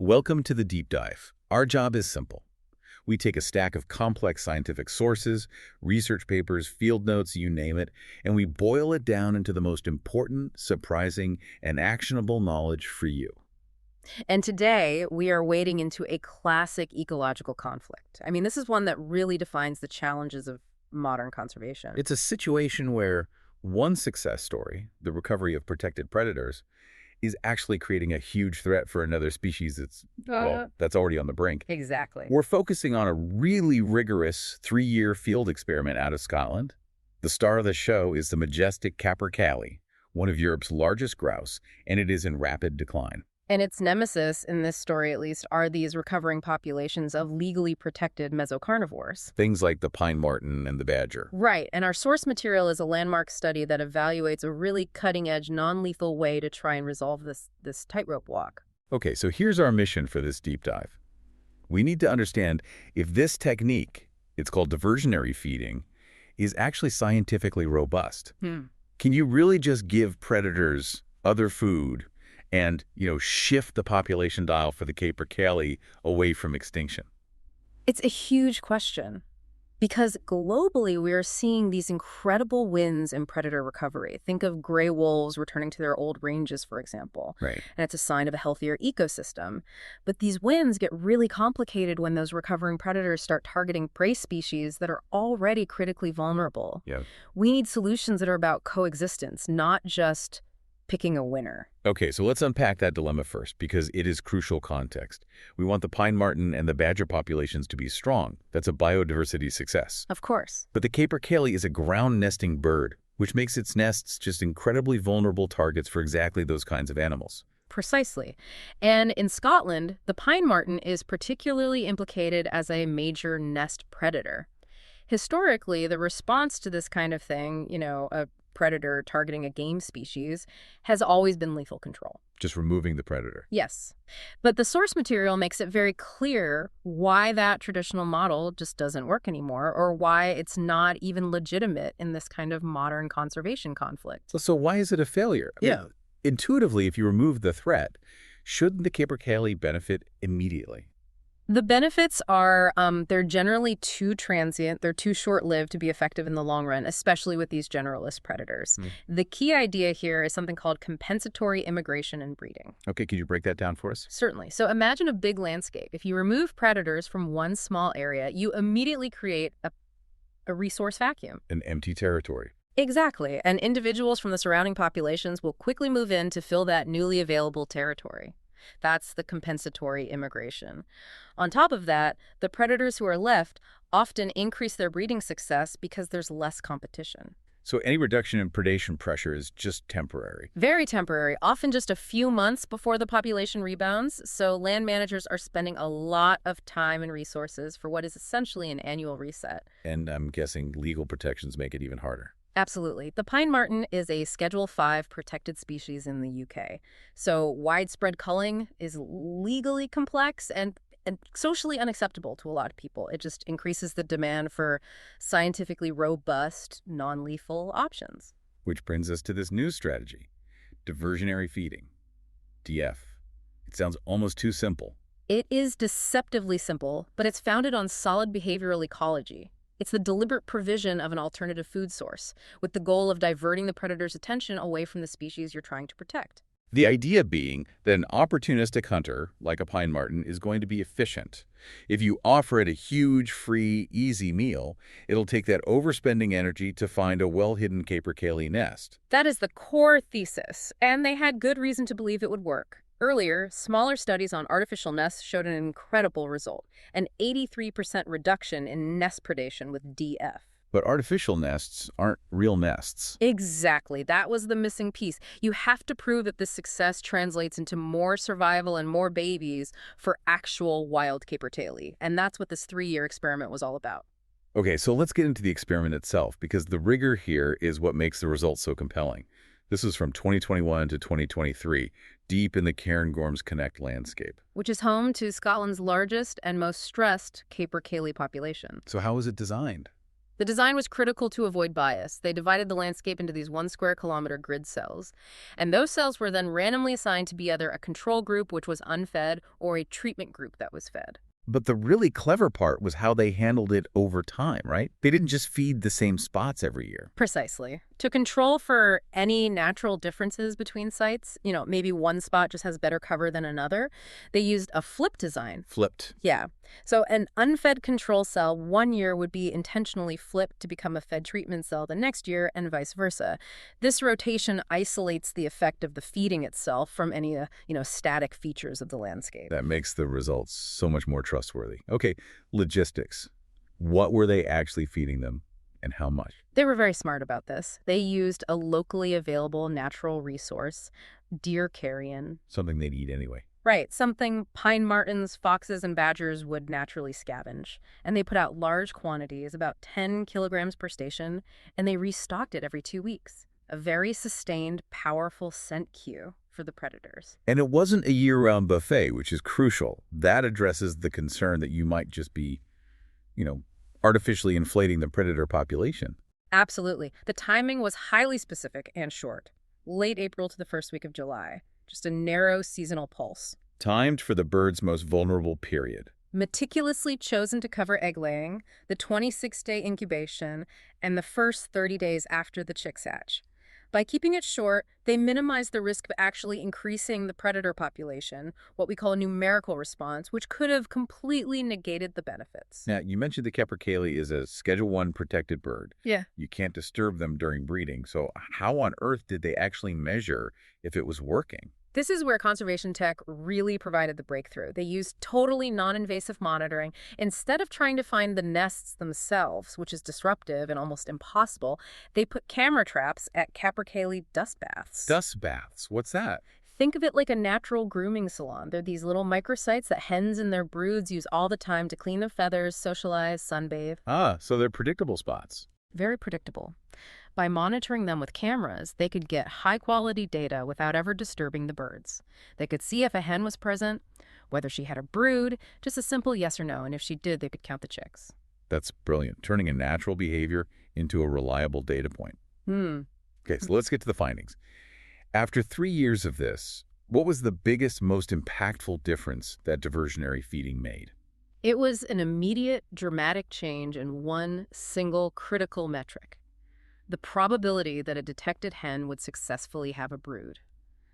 Welcome to the deep dive. Our job is simple. We take a stack of complex scientific sources, research papers, field notes, you name it, and we boil it down into the most important, surprising, and actionable knowledge for you. And today, we are wading into a classic ecological conflict. I mean, this is one that really defines the challenges of modern conservation. It's a situation where one success story, the recovery of protected predators, is actually creating a huge threat for another species that's already on the brink. Exactly. We're focusing on a really rigorous 3-year field experiment out of Scotland. The star of the show is the majestic capercaillie, one of Europe's largest grouse, and it is in rapid decline. And its nemesis, in this story at least, are these recovering populations of legally protected mesocarnivores. Things like the pine marten and the badger. Right, and our source material is a landmark study that evaluates a really cutting-edge, non-lethal way to try and resolve this tightrope walk. Okay, so here's our mission for this deep dive. We need to understand if this technique, it's called diversionary feeding, is actually scientifically robust. Can you really just give predators other food and, shift the population dial for the capercaillie away from extinction? It's a huge question because globally we are seeing these incredible wins in predator recovery. Think of gray wolves returning to their old ranges, for example. Right. And it's a sign of a healthier ecosystem. But these wins get really complicated when those recovering predators start targeting prey species that are already critically vulnerable. Yeah. We need solutions that are about coexistence, not just picking a winner. Okay, so let's unpack that dilemma first, because it is crucial context. We want the pine marten and the badger populations to be strong. That's a biodiversity success. Of course. But the capercaillie is a ground-nesting bird, which makes its nests just incredibly vulnerable targets for exactly those kinds of animals. Precisely. And in Scotland, the pine marten is particularly implicated as a major nest predator. Historically, the response to this kind of thing, a predator targeting a game species, has always been lethal control. Just removing the predator. Yes. But the source material makes it very clear why that traditional model just doesn't work anymore, or why it's not even legitimate in this kind of modern conservation conflict. So why is it a failure? Intuitively, if you remove the threat, shouldn't the capercaillie benefit immediately? The benefits are they're generally too transient, they're too short-lived to be effective in the long run, especially with these generalist predators. The key idea here is something called compensatory immigration and breeding. Okay, could you break that down for us? Certainly. So imagine a big landscape. If you remove predators from one small area, you immediately create a resource vacuum. An empty territory. Exactly. And individuals from the surrounding populations will quickly move in to fill that newly available territory. That's the compensatory immigration. On top of that, the predators who are left often increase their breeding success because there's less competition. So any reduction in predation pressure is just temporary. Very temporary, often just a few months before the population rebounds. So land managers are spending a lot of time and resources for what is essentially an annual reset. And I'm guessing legal protections make it even harder. Absolutely. The pine marten is a Schedule 5 protected species in the UK. So widespread culling is legally complex and socially unacceptable to a lot of people. It just increases the demand for scientifically robust, non-lethal options. Which brings us to this new strategy, diversionary feeding, DF. It sounds almost too simple. It is deceptively simple, but it's founded on solid behavioral ecology. It's the deliberate provision of an alternative food source, with the goal of diverting the predator's attention away from the species you're trying to protect. The idea being that an opportunistic hunter, like a pine marten, is going to be efficient. If you offer it a huge, free, easy meal, it'll take that overspending energy to find a well-hidden capercaillie nest. That is the core thesis, and they had good reason to believe it would work. Earlier, smaller studies on artificial nests showed an incredible result, an 83% reduction in nest predation with DF. But artificial nests aren't real nests. Exactly. That was the missing piece. You have to prove that this success translates into more survival and more babies for actual wild capercaillie. And that's what this 3-year experiment was all about. Okay, so let's get into the experiment itself, because the rigor here is what makes the results so compelling. This was from 2021 to 2023, deep in the Cairngorms Connect landscape. Which is home to Scotland's largest and most stressed capercaillie population. So how was it designed? The design was critical to avoid bias. They divided the landscape into these 1 square kilometer grid cells. And those cells were then randomly assigned to be either a control group, which was unfed, or a treatment group that was fed. But the really clever part was how they handled it over time, right? They didn't just feed the same spots every year. Precisely. To control for any natural differences between sites, maybe one spot just has better cover than another, they used a flip design. Flipped. Yeah. So an unfed control cell one year would be intentionally flipped to become a fed treatment cell the next year, and vice versa. This rotation isolates the effect of the feeding itself from any, static features of the landscape. That makes the results so much more trustworthy. Okay, logistics. What were they actually feeding them and how much? They were very smart about this. They used a locally available natural resource, deer carrion. Something they'd eat anyway. Right, something pine martens, foxes, and badgers would naturally scavenge. And they put out large quantities, about 10 kilograms per station, and they restocked it every 2 weeks. A very sustained, powerful scent cue for the predators. And it wasn't a year-round buffet, which is crucial. That addresses the concern that you might just be, artificially inflating the predator population. Absolutely. The timing was highly specific and short. Late April to the first week of July. Just a narrow seasonal pulse. Timed for the bird's most vulnerable period. Meticulously chosen to cover egg laying, the 26-day incubation, and the first 30 days after the chicks hatch. By keeping it short, they minimize the risk of actually increasing the predator population, what we call a numerical response, which could have completely negated the benefits. Now, you mentioned the capercaillie is a Schedule I protected bird. Yeah. You can't disturb them during breeding. So how on earth did they actually measure if it was working? This is where conservation tech really provided the breakthrough. They used totally non-invasive monitoring. Instead of trying to find the nests themselves, which is disruptive and almost impossible, they put camera traps at capercaillie dust baths. Dust baths? What's that? Think of it like a natural grooming salon. They're these little microsites that hens and their broods use all the time to clean their feathers, socialize, sunbathe. Ah, so they're predictable spots. Very predictable. By monitoring them with cameras, they could get high-quality data without ever disturbing the birds. They could see if a hen was present, whether she had a brood, just a simple yes or no, and if she did, they could count the chicks. That's brilliant, turning a natural behavior into a reliable data point. Okay, so let's get to the findings. After 3 years of this, what was the biggest, most impactful difference that diversionary feeding made? It was an immediate, dramatic change in one single critical metric. The probability that a detected hen would successfully have a brood.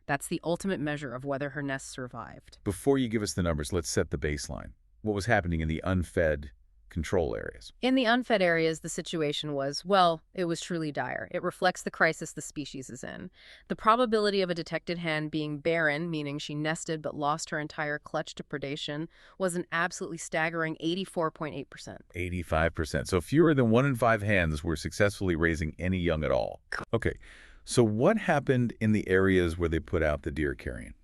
That's the ultimate measure of whether her nest survived. Before you give us the numbers, let's set the baseline. What was happening in the unfed control areas? In the unfed areas, the situation was, well, it was truly dire. It reflects the crisis the species is in. The probability of a detected hen being barren, meaning she nested but lost her entire clutch to predation, was an absolutely staggering 84.8%. 85%. So fewer than 1 in 5 hens were successfully raising any young at all. Okay, so what happened in the areas where they put out the deer carrion?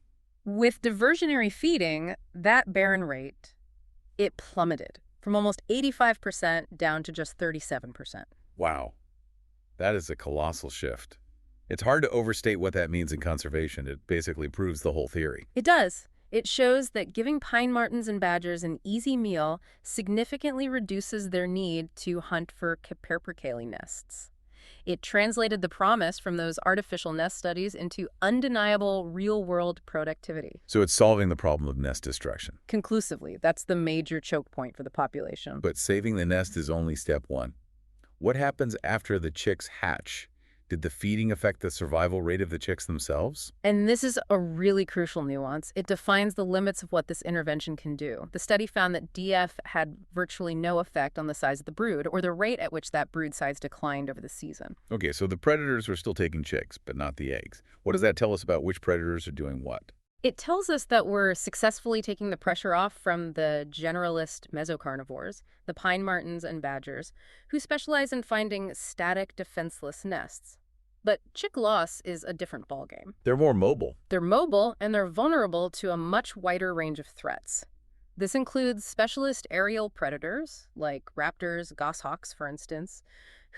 With diversionary feeding, that barren rate, it plummeted from almost 85% down to just 37%. Wow, that is a colossal shift. It's hard to overstate what that means in conservation. It basically proves the whole theory. It does. It shows that giving pine martens and badgers an easy meal significantly reduces their need to hunt for capercaillie nests. It translated the promise from those artificial nest studies into undeniable real-world productivity. So it's solving the problem of nest destruction. Conclusively, that's the major choke point for the population. But saving the nest is only step one. What happens after the chicks hatch? Did the feeding affect the survival rate of the chicks themselves? And this is a really crucial nuance. It defines the limits of what this intervention can do. The study found that DF had virtually no effect on the size of the brood or the rate at which that brood size declined over the season. Okay, so the predators were still taking chicks, but not the eggs. What does that tell us about which predators are doing what? It tells us that we're successfully taking the pressure off from the generalist mesocarnivores, the pine martens and badgers, who specialize in finding static, defenseless nests. But chick loss is a different ballgame. They're more mobile. They're mobile, and they're vulnerable to a much wider range of threats. This includes specialist aerial predators, like raptors, goshawks, for instance,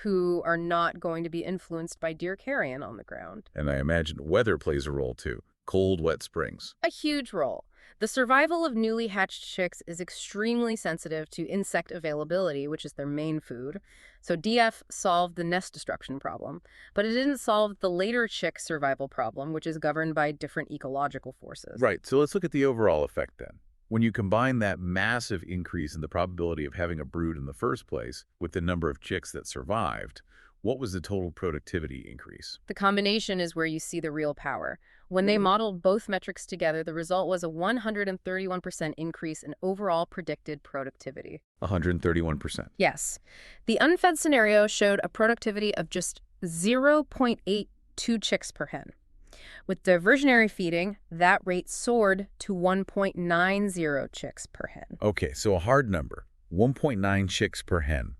who are not going to be influenced by deer carrion on the ground. And I imagine weather plays a role, too. Cold, wet springs. A huge role. The survival of newly hatched chicks is extremely sensitive to insect availability, which is their main food. So DF solved the nest destruction problem, but it didn't solve the later chick survival problem, which is governed by different ecological forces. Right, so let's look at the overall effect then. When you combine that massive increase in the probability of having a brood in the first place with the number of chicks that survived, what was the total productivity increase? The combination is where you see the real power. When they modeled both metrics together, the result was a 131% increase in overall predicted productivity. 131%. Yes. The unfed scenario showed a productivity of just 0.82 chicks per hen. With diversionary feeding, that rate soared to 1.90 chicks per hen. Okay, so a hard number, 1.9 chicks per hen.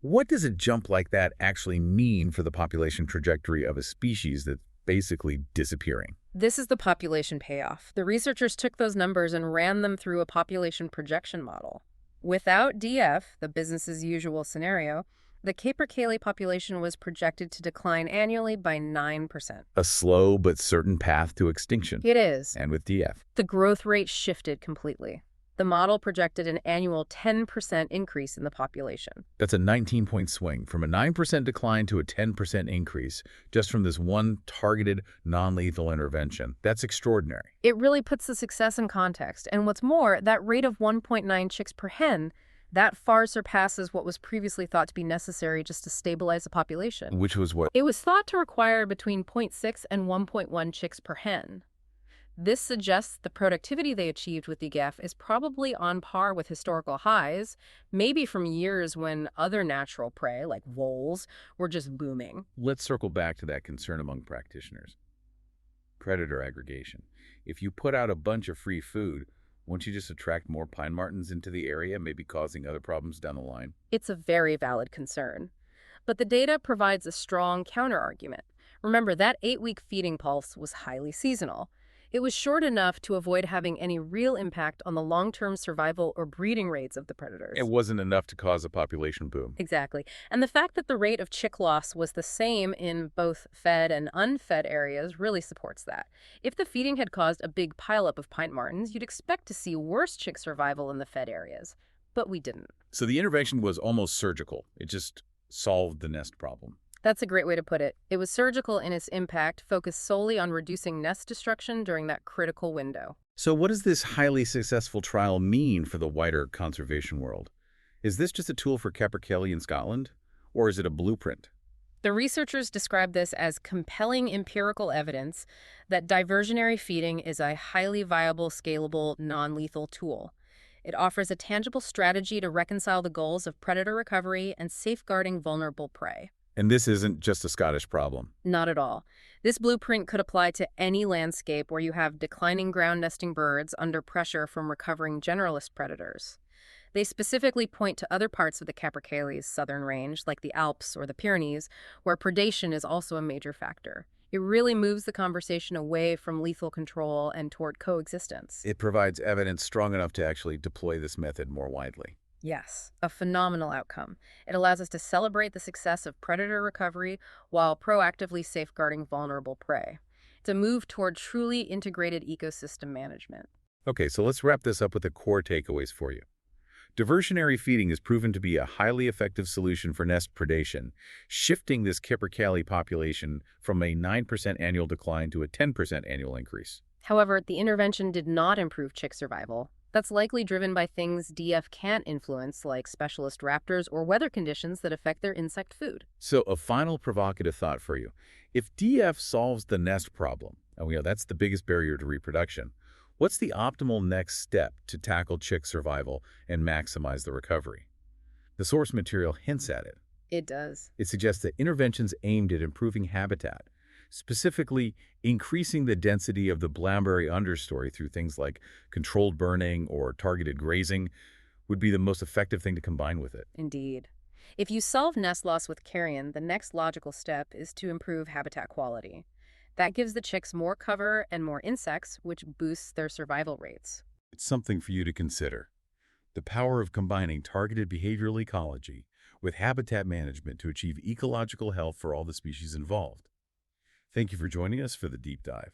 What does a jump like that actually mean for the population trajectory of a species that's basically disappearing? This is the population payoff. The researchers took those numbers and ran them through a population projection model. Without DF, the business as usual scenario, the capercaillie population was projected to decline annually by 9%. A slow but certain path to extinction. It is. And with DF. The growth rate shifted completely. The model projected an annual 10% increase in the population. That's a 19-point swing from a 9% decline to a 10% increase just from this one targeted, non-lethal intervention. That's extraordinary. It really puts the success in context. And what's more, that rate of 1.9 chicks per hen, that far surpasses what was previously thought to be necessary just to stabilize the population. Which was what? It was thought to require between 0.6 and 1.1 chicks per hen. This suggests the productivity they achieved with DGF is probably on par with historical highs, maybe from years when other natural prey, like voles, were just booming. Let's circle back to that concern among practitioners. Predator aggregation. If you put out a bunch of free food, won't you just attract more pine martens into the area, maybe causing other problems down the line? It's a very valid concern. But the data provides a strong counterargument. Remember, that 8-week feeding pulse was highly seasonal. It was short enough to avoid having any real impact on the long-term survival or breeding rates of the predators. It wasn't enough to cause a population boom. Exactly. And the fact that the rate of chick loss was the same in both fed and unfed areas really supports that. If the feeding had caused a big pileup of pine martens, you'd expect to see worse chick survival in the fed areas. But we didn't. So the intervention was almost surgical. It just solved the nest problem. That's a great way to put it. It was surgical in its impact, focused solely on reducing nest destruction during that critical window. So what does this highly successful trial mean for the wider conservation world? Is this just a tool for capercaillie in Scotland, or is it a blueprint? The researchers describe this as compelling empirical evidence that diversionary feeding is a highly viable, scalable, non-lethal tool. It offers a tangible strategy to reconcile the goals of predator recovery and safeguarding vulnerable prey. And this isn't just a Scottish problem. Not at all. This blueprint could apply to any landscape where you have declining ground nesting birds under pressure from recovering generalist predators. They specifically point to other parts of the capercaillie's southern range, like the Alps or the Pyrenees, where predation is also a major factor. It really moves the conversation away from lethal control and toward coexistence. It provides evidence strong enough to actually deploy this method more widely. Yes, a phenomenal outcome. It allows us to celebrate the success of predator recovery while proactively safeguarding vulnerable prey. It's a move toward truly integrated ecosystem management. Okay, so let's wrap this up with the core takeaways for you. Diversionary feeding has proven to be a highly effective solution for nest predation, shifting this capercaillie population from a 9% annual decline to a 10% annual increase. However, the intervention did not improve chick survival. That's likely driven by things DF can't influence, like specialist raptors or weather conditions that affect their insect food. So a final provocative thought for you. If DF solves the nest problem, and that's the biggest barrier to reproduction, what's the optimal next step to tackle chick survival and maximize the recovery? The source material hints at it. It does. It suggests that interventions aimed at improving habitat, specifically increasing the density of the Blamberry understory through things like controlled burning or targeted grazing, would be the most effective thing to combine with it. Indeed. If you solve nest loss with carrion, the next logical step is to improve habitat quality. That gives the chicks more cover and more insects, which boosts their survival rates. It's something for you to consider. The power of combining targeted behavioral ecology with habitat management to achieve ecological health for all the species involved. Thank you for joining us for the deep dive.